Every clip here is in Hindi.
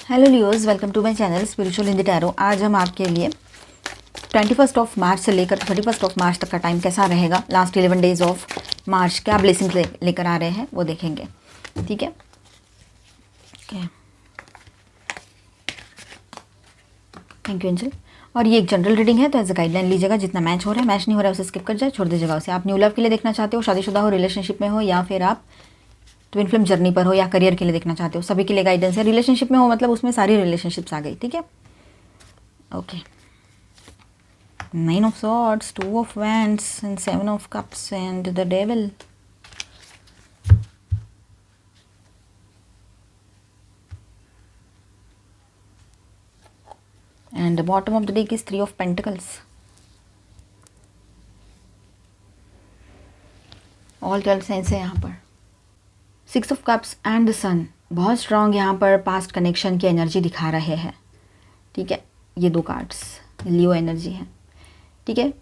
Hello Leos, welcome to my channel spiritual in the tarot. आज हम आपके लिए 21 मार्च से लेकर 31 मार्च तक का टाइम कैसा रहेगा, लास्ट 11 डेज ऑफ मार्च क्या ब्लेसिंग्स लेकर आ रहे हैं वो देखेंगे। ठीक है, थैंक यू एंजल। और ये एक जनरल रीडिंग है, तो एज अ गाइडलाइन लीजिएगा। जितना मैच हो रहा है, मैच नहीं हो रहा है उसे स्किप कर जाए, छोड़ दीजिएगा उसे। आप न्यू लव के लिए देखना चाहते हो, शादीशुदा हो, रिलेशनशिप में हो, या फिर आप ट्विन फिल्म जर्नी पर हो, या करियर के लिए देखना चाहते हो, सभी के लिए गाइडेंस है। रिलेशनशिप में हो मतलब उसमें सारी रिलेशनशिप्स आ गई। ठीक है, okay. 9 of Swords, 2 of Wands and 7 of Cups and the Devil. And the bottom of the deck is 3 of Pentacles. All 12 signs है यहाँ पर। 6 of Cups and the Sun बहुत स्ट्रॉन्ग यहाँ पर पास्ट कनेक्शन की एनर्जी दिखा रहे हैं। ठीक है, ये दो कार्ड्स लियो एनर्जी है। ठीक है,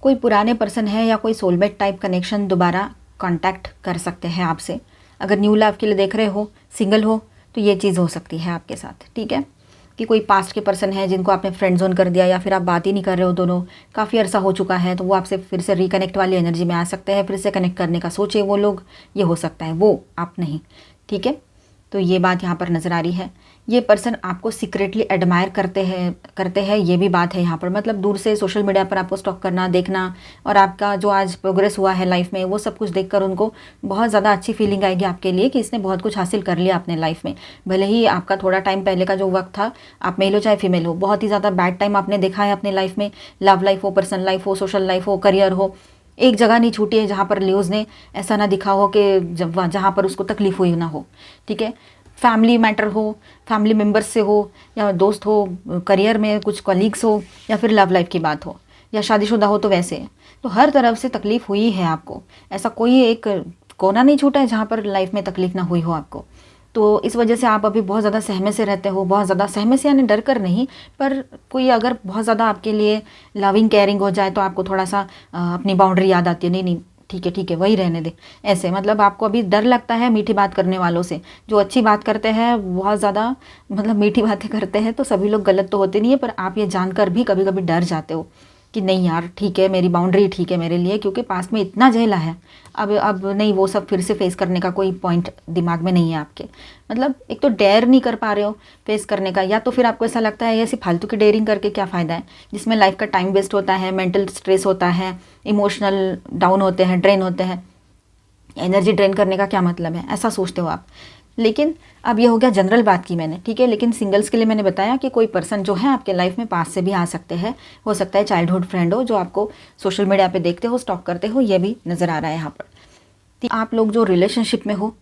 कोई पुराने पर्सन है या कोई सोलमेट टाइप कनेक्शन दोबारा कांटेक्ट कर सकते हैं आपसे। अगर न्यू लव के लिए देख रहे हो, सिंगल हो, तो ये चीज़ हो सकती है आपके साथ। ठीक है, कि कोई पास्ट के पर्सन है जिनको आपने फ्रेंड जोन कर दिया, या फिर आप बात ही नहीं कर रहे हो, दोनों काफ़ी अरसा हो चुका है, तो वो आपसे फिर से रिकनेक्ट वाली एनर्जी में आ सकते हैं। फिर से कनेक्ट करने का सोचे वो लोग, ये हो सकता है, वो आप नहीं। ठीक है, तो ये बात यहाँ पर नज़र आ रही है। ये पर्सन आपको सीक्रेटली एडमायर करते हैं, ये भी बात है यहाँ पर। मतलब दूर से सोशल मीडिया पर आपको स्टॉक करना, देखना, और आपका जो आज प्रोग्रेस हुआ है लाइफ में, वो सब कुछ देखकर उनको बहुत ज़्यादा अच्छी फीलिंग आएगी आपके लिए कि इसने बहुत कुछ हासिल कर लिया अपने लाइफ में। भले ही आपका थोड़ा टाइम पहले का जो वक्त था, आप मेल हो चाहे फीमेल हो, बहुत ही ज़्यादा बैड टाइम आपने देखा है अपने लाइफ में। लव लाइफ हो, पर्सनल लाइफ हो, सोशल लाइफ हो, करियर हो, एक जगह नहीं छूटी है जहाँ पर लियोज ने ऐसा ना दिखा हो कि जहाँ पर उसको तकलीफ हुई ना हो। ठीक है, फैमिली मैटर हो, फैमिली मेम्बर्स से हो, या दोस्त हो, करियर में कुछ कलीग्स हो, या फिर लव लाइफ की बात हो, या शादीशुदा हो, तो वैसे तो हर तरफ से तकलीफ़ हुई है आपको। ऐसा कोई एक कोना नहीं छूटा है जहाँ पर लाइफ में तकलीफ़ ना हुई हो आपको। तो इस वजह से आप अभी बहुत ज़्यादा सहमे से रहते हो, बहुत ज़्यादा सहमे से यानी डर कर नहीं, पर कोई अगर बहुत ज़्यादा आपके लिए लविंग केयरिंग हो जाए तो आपको थोड़ा सा अपनी बाउंड्री याद आती है। नहीं नहीं, ठीक है, वही रहने दे। ऐसे मतलब आपको अभी डर लगता है मीठी बात करने वालों से। जो अच्छी बात करते हैं, बहुत ज़्यादा मतलब मीठी बातें करते हैं, तो सभी लोग गलत तो होते नहीं है, पर आप ये जानकर भी कभी कभी डर जाते हो कि नहीं यार, ठीक है, मेरी बाउंड्री ठीक है मेरे लिए, क्योंकि पास्ट में इतना झेला है। अब नहीं, वो सब फिर से फेस करने का कोई पॉइंट दिमाग में नहीं है आपके। मतलब एक तो डेयर नहीं कर पा रहे हो फेस करने का, या तो फिर आपको ऐसा लगता है ऐसी फालतू की डेयरिंग करके क्या फ़ायदा है, जिसमें लाइफ का टाइम वेस्ट होता है, मेंटल स्ट्रेस होता है, इमोशनल डाउन होते हैं, ड्रेन होते हैं। एनर्जी ड्रेन करने का क्या मतलब है, ऐसा सोचते हो आप। लेकिन अब ये हो गया जनरल बात की मैंने। ठीक है, लेकिन सिंगल्स के लिए मैंने बताया कि कोई पर्सन जो है आपके लाइफ में पास से भी आ सकते हैं। हो सकता है चाइल्डहुड फ्रेंड हो, जो आपको सोशल मीडिया पे देखते हो, स्टॉक करते हो, ये भी नज़र आ रहा है यहाँ पर। आप लोग जो रिलेशनशिप में हो,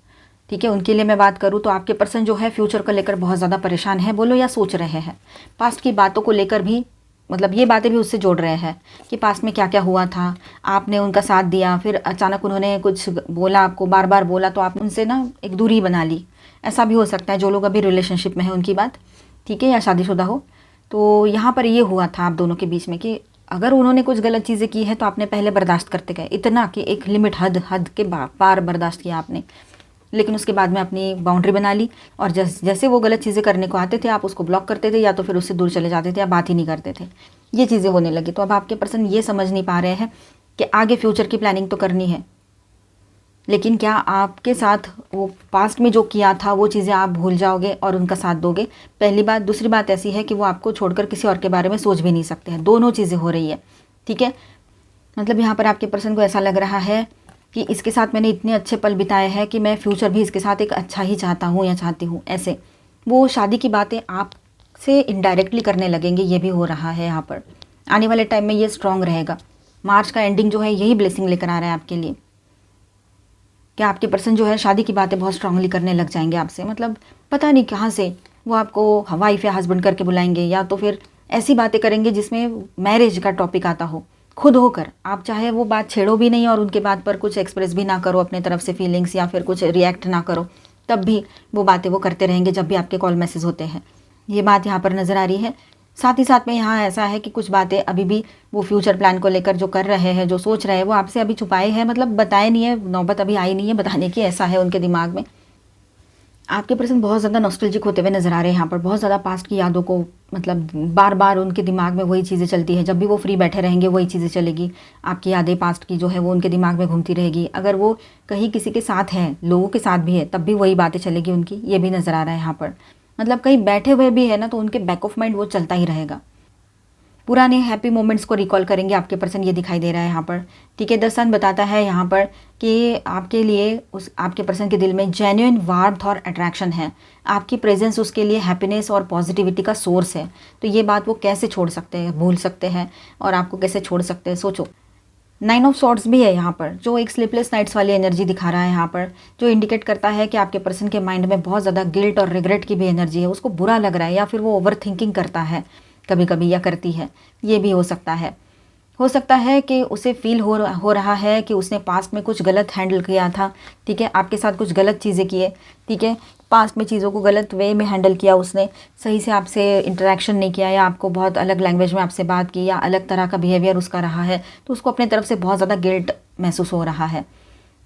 ठीक है, उनके लिए मैं बात करूँ तो आपके पर्सन जो है फ्यूचर को लेकर बहुत ज़्यादा परेशान है, बोलो, या सोच रहे हैं। पास्ट की बातों को लेकर भी, मतलब ये बातें भी उससे जोड़ रहे हैं कि पास्ट में क्या क्या हुआ था, आपने उनका साथ दिया, फिर अचानक उन्होंने कुछ बोला आपको, बार बार बोला, तो आप उनसे ना एक दूरी बना ली। ऐसा भी हो सकता है, जो लोग अभी रिलेशनशिप में है उनकी बात। ठीक है, या शादीशुदा हो, तो यहाँ पर ये हुआ था आप दोनों के बीच में कि अगर उन्होंने कुछ गलत चीज़ें की है तो आपने पहले बर्दाश्त करते गए, इतना कि एक लिमिट, हद के पार बर्दाश्त किया आपने। लेकिन उसके बाद में अपनी बाउंड्री बना ली, और जैसे वो गलत चीज़ें करने को आते थे, आप उसको ब्लॉक करते थे, या तो फिर उससे दूर चले जाते थे, या बात ही नहीं करते थे। ये चीज़ें होने लगी। तो अब आपके पर्सन ये समझ नहीं पा रहे हैं कि आगे फ्यूचर की प्लानिंग तो करनी है, लेकिन क्या आपके साथ वो पास्ट में जो किया था वो चीज़ें आप भूल जाओगे और उनका साथ दोगे? पहली बात। दूसरी बात ऐसी है कि वो आपको छोड़कर किसी और के बारे में सोच भी नहीं सकते हैं। दोनों चीज़ें हो रही है। ठीक है, मतलब यहाँ पर आपके पर्सन को ऐसा लग रहा है कि इसके साथ मैंने इतने अच्छे पल बिताए हैं कि मैं फ्यूचर भी इसके साथ एक अच्छा ही चाहता हूँ या चाहती हूँ। ऐसे वो शादी की बातें आपसे इनडायरेक्टली करने लगेंगे, ये भी हो रहा है यहाँ पर। आने वाले टाइम में ये स्ट्रॉन्ग रहेगा। मार्च का एंडिंग जो है यही ब्लेसिंग लेकर आ रहा है आपके लिए। क्या आपके पर्सन जो है शादी की बातें बहुत स्ट्रांगली करने लग जाएंगे आपसे। मतलब पता नहीं कहाँ से वो आपको वाइफ या हस्बैंड करके बुलाएंगे, या तो फिर ऐसी बातें करेंगे जिसमें मैरिज का टॉपिक आता हो, खुद होकर। आप चाहे वो बात छेड़ो भी नहीं और उनके बात पर कुछ एक्सप्रेस भी ना करो अपने तरफ से फीलिंग्स, या फिर कुछ रिएक्ट ना करो, तब भी वो बातें वो करते रहेंगे जब भी आपके कॉल मैसेज होते हैं। ये बात यहाँ पर नज़र आ रही है। साथ ही साथ में यहाँ ऐसा है कि कुछ बातें अभी भी वो फ्यूचर प्लान को लेकर जो कर रहे हैं, जो सोच रहे हैं, वो आपसे अभी छुपाए हैं। मतलब बताए नहीं है, नौबत अभी आई नहीं है बताने की, ऐसा है उनके दिमाग में। आपके पर्सन बहुत ज़्यादा नॉस्टैल्जिक होते हुए नज़र आ रहे हैं यहाँ पर, बहुत ज़्यादा पास्ट की यादों को, मतलब बार बार उनके दिमाग में वही चीज़ें चलती है, जब भी वो फ्री बैठे रहेंगे वही चीज़ें चलेगी, आपकी यादें पास्ट की जो है वो उनके दिमाग में घूमती रहेगी। अगर वो कहीं किसी के साथ हैं, लोगों के साथ भी है, तब भी वही बातें चलेगी उनकी, ये भी नज़र आ रहा है यहाँ पर। मतलब कहीं बैठे हुए भी है ना, तो उनके बैक ऑफ माइंड वो चलता ही रहेगा, पुराने हैप्पी मोमेंट्स को रिकॉल करेंगे आपके पर्सन, ये दिखाई दे रहा है यहाँ पर। ठीक है, द सन बताता है यहाँ पर कि आपके लिए, उस आपके पर्सन के दिल में जेन्युइन वार्मथ और अट्रैक्शन है, आपकी प्रेजेंस उसके लिए हैप्पीनेस और पॉजिटिविटी का सोर्स है। तो ये बात वो कैसे छोड़ सकते हैं, भूल सकते हैं, और आपको कैसे छोड़ सकते हैं, सोचो। 9 ऑफ सॉर्ड्स भी है यहाँ पर, जो एक स्लीपलेस नाइट्स वाली एनर्जी दिखा रहा है यहाँ पर, जो इंडिकेट करता है कि आपके पर्सन के माइंड में बहुत ज़्यादा गिल्ट और रिग्रेट की भी एनर्जी है, उसको बुरा लग रहा है, या फिर वो ओवर थिंकिंग करता है कभी कभी, या करती है, ये भी हो सकता है। हो सकता है कि उसे फील हो रहा है कि उसने पास्ट में कुछ गलत हैंडल किया था, ठीक है, आपके साथ कुछ गलत चीज़ें किए, ठीक है, पास्ट में चीज़ों को गलत वे में हैंडल किया उसने, सही से आपसे इंटरेक्शन नहीं किया, या आपको बहुत अलग लैंग्वेज में आपसे बात की, या अलग तरह का बिहेवियर उसका रहा है, तो उसको अपने तरफ से बहुत ज़्यादा गिल्ट महसूस हो रहा है।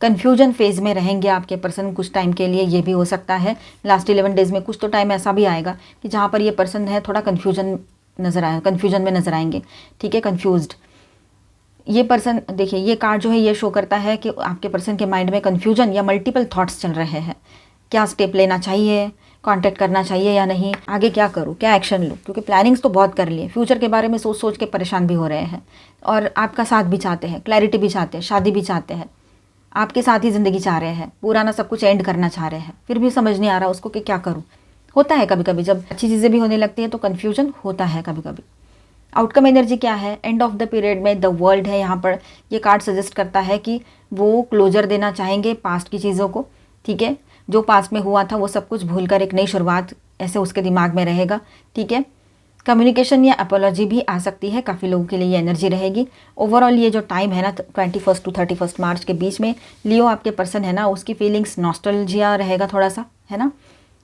कन्फ्यूजन फेज़ में रहेंगे आपके पर्सन कुछ टाइम के लिए, ये भी हो सकता है। लास्ट 11 डेज़ में कुछ तो टाइम ऐसा भी आएगा कि जहाँ पर ये पर्सन है थोड़ा कन्फ्यूजन में नज़र आएंगे, ठीक है, कन्फ्यूज्ड। ये पर्सन, देखिए ये कार्ड जो है ये शो करता है कि आपके पर्सन के माइंड में कन्फ्यूजन या मल्टीपल थॉट्स चल रहे हैं, क्या स्टेप लेना चाहिए, कांटेक्ट करना चाहिए या नहीं, आगे क्या करूँ, क्या एक्शन लूँ, क्योंकि प्लानिंग्स तो बहुत कर लिए, फ्यूचर के बारे में सोच सोच के परेशान भी हो रहे हैं, और आपका साथ भी चाहते हैं, क्लैरिटी भी चाहते हैं, शादी भी चाहते हैं, आपके साथ ही ज़िंदगी चाह रहे हैं, पुराना सब कुछ एंड करना चाह रहे हैं, फिर भी समझ नहीं आ रहा उसको कि क्या करूँ। होता है कभी कभी, जब अच्छी चीज़ें भी होने लगती हैं तो कन्फ्यूजन होता है कभी कभी। आउटकम एनर्जी क्या है, एंड ऑफ द पीरियड में द वर्ल्ड है यहाँ पर, ये कार्ड सजेस्ट करता है कि वो क्लोजर देना चाहेंगे पास्ट की चीज़ों को, ठीक है, जो पास्ट में हुआ था वो सब कुछ भूलकर एक नई शुरुआत, ऐसे उसके दिमाग में रहेगा, ठीक है। कम्युनिकेशन या अपोलॉजी भी आ सकती है, काफ़ी लोगों के लिए ये एनर्जी रहेगी। ओवरऑल ये जो टाइम है ना 21 टू 31 मार्च के बीच में, लियो आपके पर्सन है ना, उसकी फीलिंग्स नॉस्टैल्जिया रहेगा थोड़ा सा, है ना,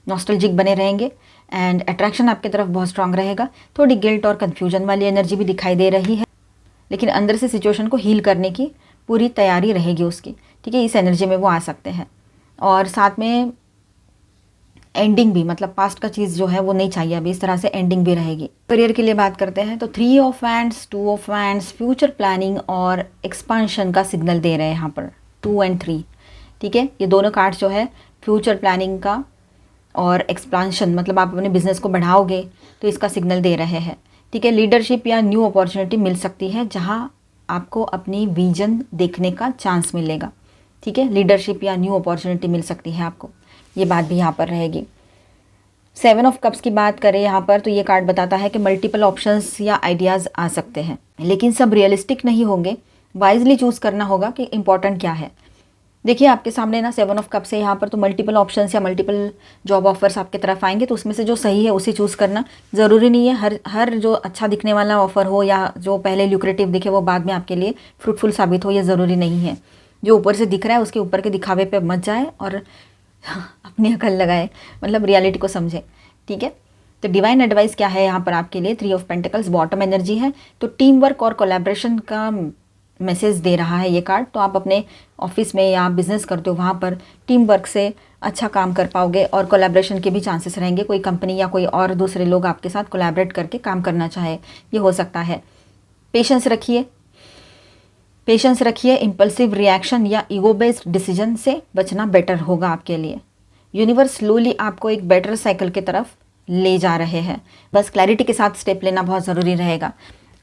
नॉस्टैल्जिक बने रहेंगे, एंड अट्रैक्शन आपकी तरफ बहुत स्ट्रांग रहेगा। थोड़ी गिल्ट और कन्फ्यूजन वाली एनर्जी भी दिखाई दे रही है, लेकिन अंदर से सिचुएशन को हील करने की पूरी तैयारी रहेगी उसकी, ठीक है, इस एनर्जी में वो आ सकते हैं। और साथ में एंडिंग भी, मतलब पास्ट का चीज़ जो है वो नहीं चाहिए अभी, इस तरह से एंडिंग भी रहेगी। करियर के लिए बात करते हैं तो 3 of wands, 2 of wands future planning और एक्सपांशन का सिग्नल दे रहे हैं यहाँ पर, 2 एंड 3, ठीक है, ये दोनों कार्ड्स जो है फ्यूचर प्लानिंग का और एक्सपांशन, मतलब आप अपने बिजनेस को बढ़ाओगे तो इसका सिग्नल दे रहे हैं, ठीक है। लीडरशिप या न्यू अपॉर्चुनिटी मिल सकती है, जहाँ आपको अपनी विजन देखने का चांस मिलेगा, ठीक है, लीडरशिप या न्यू अपॉर्चुनिटी मिल सकती है आपको, ये बात भी यहाँ पर रहेगी। 7 ऑफ कप्स की बात करें यहाँ पर तो ये कार्ड बताता है कि मल्टीपल ऑप्शंस या आइडियाज़ आ सकते हैं, लेकिन सब रियलिस्टिक नहीं होंगे, वाइजली चूज़ करना होगा कि इम्पॉर्टेंट क्या है। देखिए आपके सामने ना 7 ऑफ कप्स है यहाँ पर, तो मल्टीपल ऑप्शंस या मल्टीपल जॉब ऑफर्स आपके तरफ आएंगे, तो उसमें से जो सही है उसे चूज़ करना ज़रूरी नहीं है। हर जो अच्छा दिखने वाला ऑफ़र हो या जो पहले ल्यूक्रेटिव दिखे वो बाद में आपके लिए फ्रूटफुल साबित हो, ये ज़रूरी नहीं है। जो ऊपर से दिख रहा है उसके ऊपर के दिखावे पे मत जाए और अपनी अकल लगाए, मतलब रियलिटी को समझे, ठीक है। तो डिवाइन एडवाइस क्या है यहाँ पर आपके लिए, 3 ऑफ पेंटिकल्स बॉटम एनर्जी है, तो टीम वर्क और कोलैबोरेशन का मैसेज दे रहा है ये कार्ड। तो आप अपने ऑफिस में या बिजनेस करते हो वहाँ पर टीम वर्क से अच्छा काम कर पाओगे, और कोलैबोरेशन के भी चांसेस रहेंगे, कोई कंपनी या कोई और दूसरे लोग आपके साथ कोलैबोरेट करके काम करना चाहे, ये हो सकता है। पेशेंस रखिए, इम्पल्सिव रिएक्शन या ईगो बेस्ड डिसीजन से बचना बेटर होगा आपके लिए। यूनिवर्स स्लोली आपको एक बेटर साइकिल की तरफ ले जा रहे हैं, बस क्लैरिटी के साथ स्टेप लेना बहुत ज़रूरी रहेगा।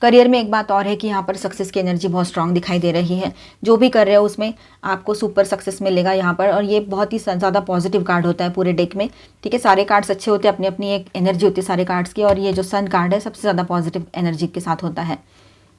करियर में एक बात और है कि यहाँ पर सक्सेस की एनर्जी बहुत स्ट्रांग दिखाई दे रही है, जो भी कर रहे हो उसमें आपको सुपर सक्सेस मिलेगा यहाँ पर, और ये बहुत ही ज़्यादा पॉजिटिव कार्ड होता है पूरे डेक में, ठीक है। सारे कार्ड्स अच्छे होते हैं, अपनी अपनी एक एनर्जी होती है सारे कार्ड्स की, और ये जो सन कार्ड है सबसे ज़्यादा पॉजिटिव एनर्जी के साथ होता है।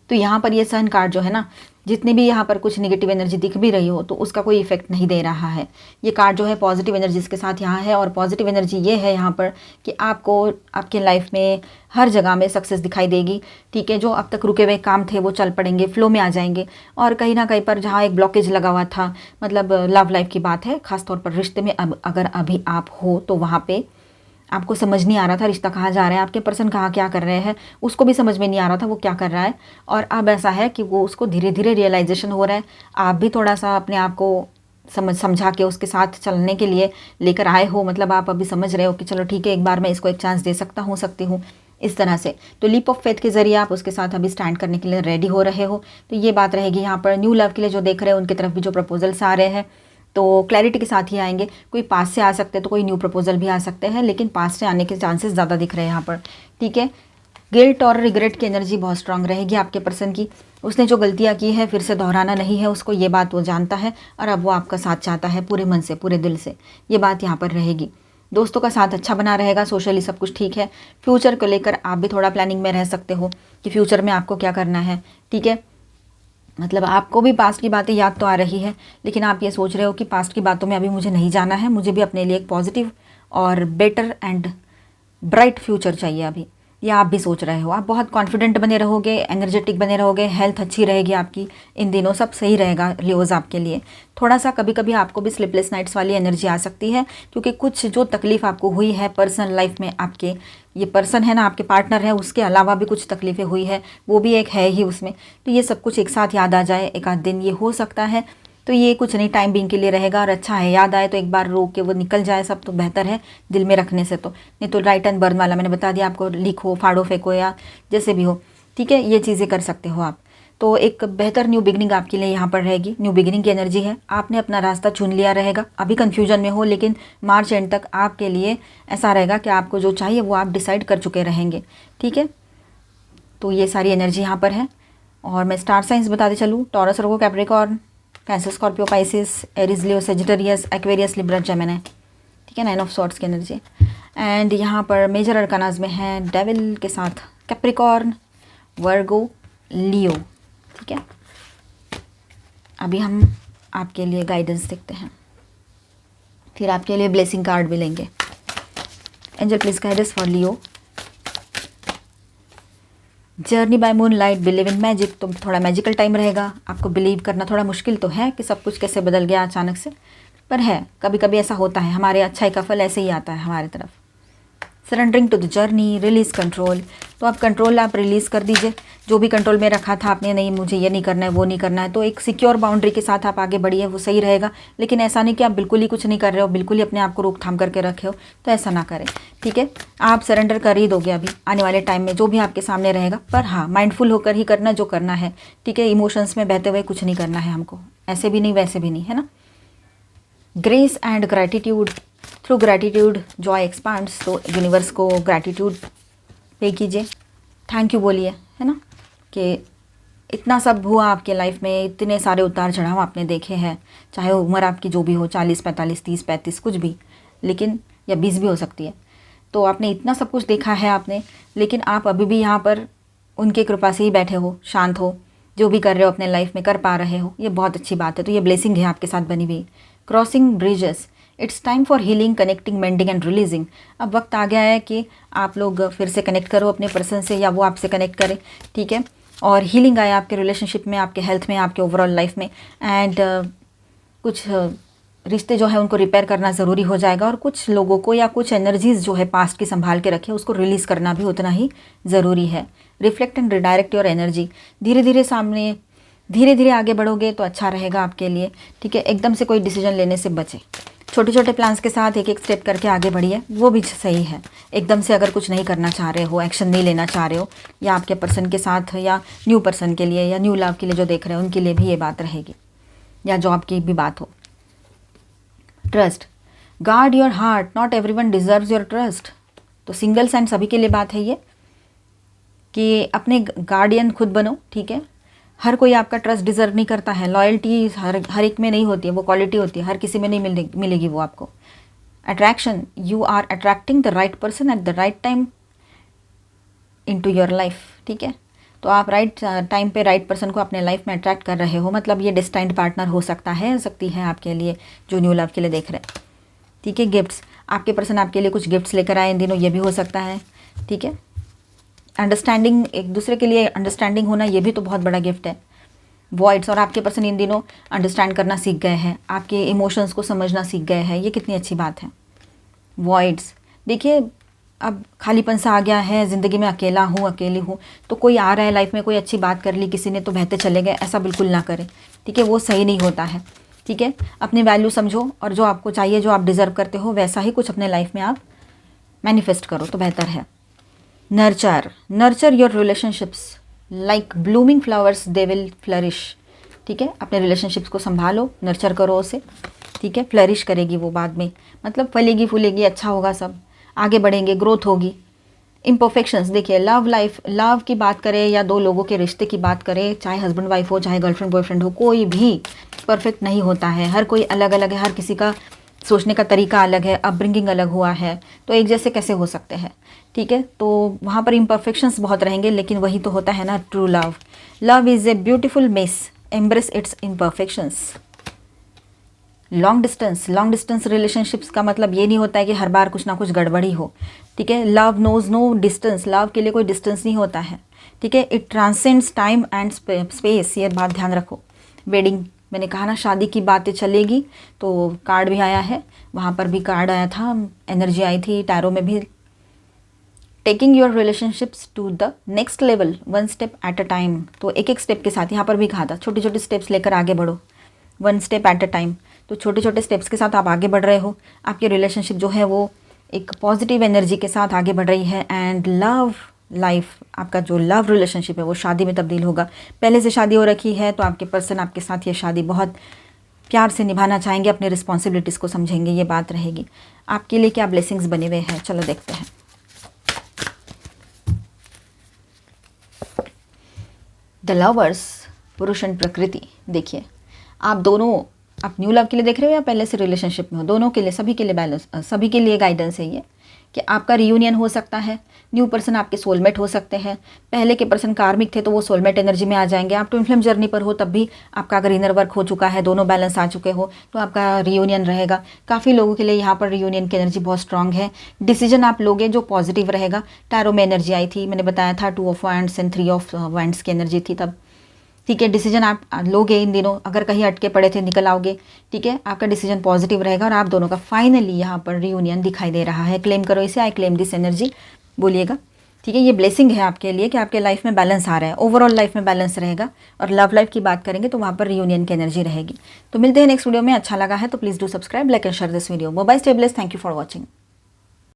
तो यहाँ पर ये सन कार्ड जो है ना, जितनी भी यहाँ पर कुछ नेगेटिव एनर्जी दिख भी रही हो तो उसका कोई इफेक्ट नहीं दे रहा है। ये कार्ड जो है पॉजिटिव एनर्जीज के साथ यहाँ है, और पॉजिटिव एनर्जी ये है यहाँ पर कि आपको आपके लाइफ में हर जगह में सक्सेस दिखाई देगी, ठीक है। जो अब तक रुके हुए काम थे वो चल पड़ेंगे, फ्लो में आ जाएंगे, और कहीं ना कहीं पर जहाँ एक ब्लॉकेज लगा हुआ था, मतलब लव लाइफ की बात है, खासतौर पर रिश्ते में अब अगर अभी आप हो तो वहाँ पे आपको समझ नहीं आ रहा था रिश्ता कहाँ जा रहा है, आपके पर्सन कहाँ क्या कर रहे हैं, उसको भी समझ में नहीं आ रहा था वो क्या कर रहा है, और अब ऐसा है कि वो उसको धीरे धीरे रियलाइजेशन हो रहा है। आप भी थोड़ा सा अपने आप को समझा के उसके साथ चलने के लिए लेकर आए हो, मतलब आप अभी समझ रहे हो कि चलो ठीक है, एक बार मैं इसको एक चांस दे सकती हूँ इस तरह से। तो लीप ऑफ फेथ के ज़रिए आप उसके साथ अभी स्टैंड करने के लिए रेडी हो रहे हो। तो ये बात रहेगी यहाँ पर। न्यू लव के लिए जो देख रहे हो उनकी तरफ भी जो प्रपोजल्स आ रहे हैं तो क्लैरिटी के साथ ही आएंगे। कोई पास से आ सकते हैं तो कोई न्यू प्रपोजल भी आ सकते हैं, लेकिन पास से आने के चांसेस ज़्यादा दिख रहे हैं यहाँ पर, ठीक है। गिल्ट और रिग्रेट की एनर्जी बहुत स्ट्रांग रहेगी आपके पर्सन की। उसने जो गलतियाँ की है फिर से दोहराना नहीं है उसको, ये बात वो जानता है और अब वो आपका साथ चाहता है पूरे मन से, पूरे दिल से। ये बात यहाँ पर रहेगी। दोस्तों का साथ अच्छा बना रहेगा, सोशली सब कुछ ठीक है। फ्यूचर को लेकर आप भी थोड़ा प्लानिंग में रह सकते हो कि फ्यूचर में आपको क्या करना है, ठीक है। मतलब आपको भी पास्ट की बातें याद तो आ रही है, लेकिन आप ये सोच रहे हो कि पास्ट की बातों में अभी मुझे नहीं जाना है, मुझे भी अपने लिए एक पॉजिटिव और बेटर एंड ब्राइट फ्यूचर चाहिए अभी। या आप भी सोच रहे हो, आप बहुत कॉन्फिडेंट बने रहोगे, एनर्जेटिक बने रहोगे, हेल्थ अच्छी रहेगी आपकी इन दिनों, सब सही रहेगा लियोज़ आपके लिए। थोड़ा सा कभी कभी आपको भी स्लीपलेस नाइट्स वाली एनर्जी आ सकती है, क्योंकि कुछ जो तकलीफ़ आपको हुई है पर्सनल लाइफ में, आपके ये पर्सन है ना, आपके पार्टनर है, उसके अलावा भी कुछ तकलीफ़ें हुई है, वो भी एक है ही उसमें। तो ये सब कुछ एक साथ याद आ जाए एक आध दिन, ये हो सकता है। तो ये कुछ नहीं, टाइम बीइंग के लिए रहेगा और अच्छा है। याद आए तो एक बार रो के वो निकल जाए सब, तो बेहतर है दिल में रखने से। तो नहीं तो राइट एंड बर्न वाला मैंने बता दिया आपको, लिखो, फाड़ो, फेंको या जैसे भी हो, ठीक है, ये चीज़ें कर सकते हो आप। तो एक बेहतर न्यू बिगनिंग आपके लिए यहाँ पर रहेगी। न्यू बिगनिंग की एनर्जी है, आपने अपना रास्ता चुन लिया रहेगा। अभी कन्फ्यूजन में हो, लेकिन मार्च एंड तक आपके लिए ऐसा रहेगा कि आपको जो चाहिए वो आप डिसाइड कर चुके रहेंगे, ठीक है। तो ये सारी एनर्जी यहाँ पर है। और मैं स्टार साइंस बताते चलूँ, Taurus, Virgo, Capricorn, Cancer, Scorpio, Pisces, Aries, Leo, Sagittarius, Aquarius, Libra, Gemini, ठीक है। 9 ऑफ सॉर्ट्स की एनर्जी। एंड यहाँ पर मेजर अरकानाज में है डेविल के साथ कैप्रिकॉर्न, वर्गो, लियो, ठीक है। अभी हम आपके लिए गाइडेंस देखते हैं, फिर आपके लिए ब्लेसिंग कार्ड भी लेंगे। Angel please guidance for Leo. Journey by moon light, believe in magic. तो थोड़ा मैजिकल टाइम रहेगा, आपको बिलीव करना थोड़ा मुश्किल तो है कि सब कुछ कैसे बदल गया अचानक से, पर है, कभी कभी ऐसा होता है, हमारे अच्छाई का फल ऐसे ही आता है हमारी तरफ। Surrendering to the journey, release control. तो आप कंट्रोल आप रिलीज़ कर दीजिए, जो भी कंट्रोल में रखा था आपने, नहीं मुझे ये नहीं करना है, वो नहीं करना है। तो एक सिक्योर बाउंड्री के साथ आप आगे बढ़िए, वो सही रहेगा। लेकिन ऐसा नहीं कि आप बिल्कुल ही कुछ नहीं कर रहे हो, बिल्कुल ही अपने आप को रोकथाम करके रखे हो, तो ऐसा ना करें, ठीक है। आप सरेंडर कर ही दोगे अभी आने वाले टाइम में जो भी आपके सामने रहेगा, पर हाँ माइंडफुल होकर ही करना जो करना है, ठीक है। इमोशंस में बहते हुए कुछ नहीं करना है हमको, ऐसे भी नहीं वैसे भी नहीं, है ना। Grace and gratitude, through gratitude Joy expands. तो यूनिवर्स को ग्रैटिट्यूड पे कीजिए, थैंक यू बोलिए, है ना, कि इतना सब हुआ आपके लाइफ में, इतने सारे उतार चढ़ाव आपने देखे हैं, चाहे उम्र आपकी जो भी हो, 40, 45, 30, 35 कुछ भी, लेकिन या 20 भी हो सकती है। तो आपने इतना सब कुछ देखा है आपने, लेकिन आप अभी भी यहाँ पर उनकी कृपा से ही बैठे हो, शांत हो, जो भी कर रहे हो अपने लाइफ में कर पा रहे हो, ये बहुत अच्छी बात है। तो ये ब्लेसिंग है आपके साथ बनी हुई। Crossing bridges, it's time for healing, connecting, mending and releasing. अब वक्त आ गया है कि आप लोग फिर से कनेक्ट करो अपने पर्सन से, या वो आपसे कनेक्ट करे, ठीक है। और हीलिंग आए आपके रिलेशनशिप में, आपके हेल्थ में, आपके ओवरऑल लाइफ में। एंड कुछ रिश्ते जो है उनको रिपेयर करना ज़रूरी हो जाएगा, और कुछ लोगों को या कुछ एनर्जीज़ जो है पास्ट की संभाल के रखे, उसको रिलीज़ करना भी उतना ही ज़रूरी है। Reflect and redirect your energy. धीरे धीरे सामने, धीरे धीरे आगे बढ़ोगे तो अच्छा रहेगा आपके लिए, ठीक है। एकदम से कोई डिसीजन लेने से बचे, छोटे छोटे प्लान्स के साथ एक एक स्टेप करके आगे बढ़िए, वो भी सही है। एकदम से अगर कुछ नहीं करना चाह रहे हो, एक्शन नहीं लेना चाह रहे हो, या आपके पर्सन के साथ, या न्यू पर्सन के लिए, या न्यू लव के लिए जो देख रहे हो उनके लिए भी ये बात रहेगी, या जॉब की भी बात हो। Trust, guard your heart, not everyone deserves your trust. तो सिंगल्स एंड सभी के लिए बात है ये, कि अपने गार्डियन खुद बनो, ठीक है। हर कोई आपका ट्रस्ट डिजर्व नहीं करता है, लॉयल्टी हर एक में नहीं होती है, वो क्वालिटी होती है, हर किसी में नहीं मिलेगी वो आपको। Attraction, you are attracting the right person at the right time into your life, ठीक है। तो आप राइट टाइम पे राइट पर्सन को अपने लाइफ में अट्रैक्ट कर रहे हो, मतलब ये डिस्टाइंड पार्टनर हो सकता है, सकती है आपके लिए जो न्यू लव के लिए देख रहे हैं, ठीक है। गिफ्ट्स, आपके पर्सन आपके लिए कुछ गिफ्ट्स लेकर आए इन दिनों, ये भी हो सकता है, ठीक है। अंडरस्टैंडिंग, एक दूसरे के लिए अंडरस्टैंडिंग होना, ये भी तो बहुत बड़ा गिफ्ट है। वॉइड्स, और आपके पर्सन इन दिनों अंडरस्टैंड करना सीख गए हैं, आपके इमोशंस को समझना सीख गए हैं, ये कितनी अच्छी बात है। वॉइड्स, देखिए अब खालीपन सा आ गया है ज़िंदगी में, अकेला हूँ, अकेली हूँ, तो कोई आ रहा है लाइफ में, कोई अच्छी बात कर ली किसी ने तो बहते चले गए, ऐसा बिल्कुल ना करें, ठीक है। वो सही नहीं होता है, ठीक है, अपनी वैल्यू समझो और जो आपको चाहिए, जो आप डिज़र्व करते हो, वैसा ही कुछ अपने लाइफ में आप मैनिफेस्ट करो तो बेहतर है। Nurture your relationships like blooming flowers, they will flourish. ठीक है, अपने रिलेशनशिप्स को संभालो, नर्चर करो उसे। ठीक है, फ्लरिश करेगी वो बाद में, मतलब फलेगी फूलेगी, अच्छा होगा, सब आगे बढ़ेंगे, ग्रोथ होगी। इम्परफेक्शंस देखिए, लव की बात करें या दो लोगों के रिश्ते की बात करें, चाहे हस्बैंड वाइफ हो, चाहे गर्लफ्रेंड बॉयफ्रेंड हो, कोई भी परफेक्ट नहीं होता है। हर कोई अलग अलग है, हर किसी का सोचने का तरीका अलग है, अपब्रिंगिंग अलग हुआ है, तो एक जैसे कैसे हो सकते हैं। ठीक है, तो वहाँ पर इम्परफेक्शंस बहुत रहेंगे, लेकिन वही तो होता है ना true love. Love is a beautiful mess, embrace it's imperfections. Long distance relationships का मतलब ये नहीं होता है कि हर बार कुछ ना कुछ गड़बड़ी हो। ठीक है, love knows no distance, love के लिए कोई डिस्टेंस नहीं होता है। ठीक है, it transcends time and space, ये बात ध्यान रखो। वेडिंग, मैंने कहा ना शादी की बातें चलेगी, तो कार्ड भी आया है, वहाँ पर भी कार्ड आया था, एनर्जी आई थी टैरो में भी। Taking your relationships to the next level, one step at a time, तो एक एक स्टेप के साथ, यहाँ पर भी कहा था छोटे छोटे स्टेप्स लेकर आगे बढ़ो, one step at a time. तो छोटे छोटे स्टेप्स के साथ आप आगे बढ़ रहे हो, आपकी रिलेशनशिप जो है वो एक पॉजिटिव एनर्जी के साथ आगे बढ़ रही है। एंड लव लाइफ, आपका जो लव रिलेशनशिप है वो शादी में तब्दील होगा। पहले से शादी हो रखी है तो आपके पर्सन आपके साथ ये शादी बहुत प्यार से निभाना चाहेंगे, अपनी रिस्पॉन्सिबिलिटीज़ को समझेंगे, ये बात रहेगी। आपके लिए क्या ब्लेसिंग्स बने हुए हैं, चलो देखते हैं। द लवर्स, पुरुष एंड प्रकृति। देखिए, आप दोनों, आप न्यू लव के लिए देख रहे हो या पहले से रिलेशनशिप में हो, दोनों के लिए, सभी के लिए बैलेंस, सभी के लिए गाइडेंस है ये कि आपका रियूनियन हो सकता है। न्यू पर्सन आपके सोलमेट हो सकते हैं, पहले के पर्सन कार्मिक थे तो वो सोलमेट एनर्जी में आ जाएंगे। आप ट्विन फ्लेम जर्नी पर हो तब भी आपका अगर इनर वर्क हो चुका है, दोनों बैलेंस आ चुके हो, तो आपका रियूनियन रहेगा। काफ़ी लोगों के लिए यहाँ पर रियूनियन की एनर्जी बहुत स्ट्रांग है। डिसीजन आप लोगे जो पॉजिटिव रहेगा। टैरो में एनर्जी आई थी, मैंने बताया था 2 of wands and 3 of wands की एनर्जी थी तब। ठीक है, डिसीजन आप लोगे इन दिनों, अगर कहीं अटके पड़े थे निकल आओगे। ठीक है, आपका डिसीजन पॉजिटिव रहेगा और आप दोनों का फाइनली यहाँ पर रियूनियन दिखाई दे रहा है। क्लेम करो इसे, आई क्लेम दिस एनर्जी बोलिएगा। ठीक है, ये ब्लेसिंग है आपके लिए कि आपके लाइफ में बैलेंस आ रहा है, ओवरऑल लाइफ में बैलेंस रहेगा। और लव लाइफ की बात करेंगे तो वहाँ पर रियूनियन की एनर्जी रहेगी। तो मिलते हैं नेक्स्ट वीडियो में। अच्छा लगा है तो please do subscribe, like and share this video. Bye bye, stay blessed, thank you for watching.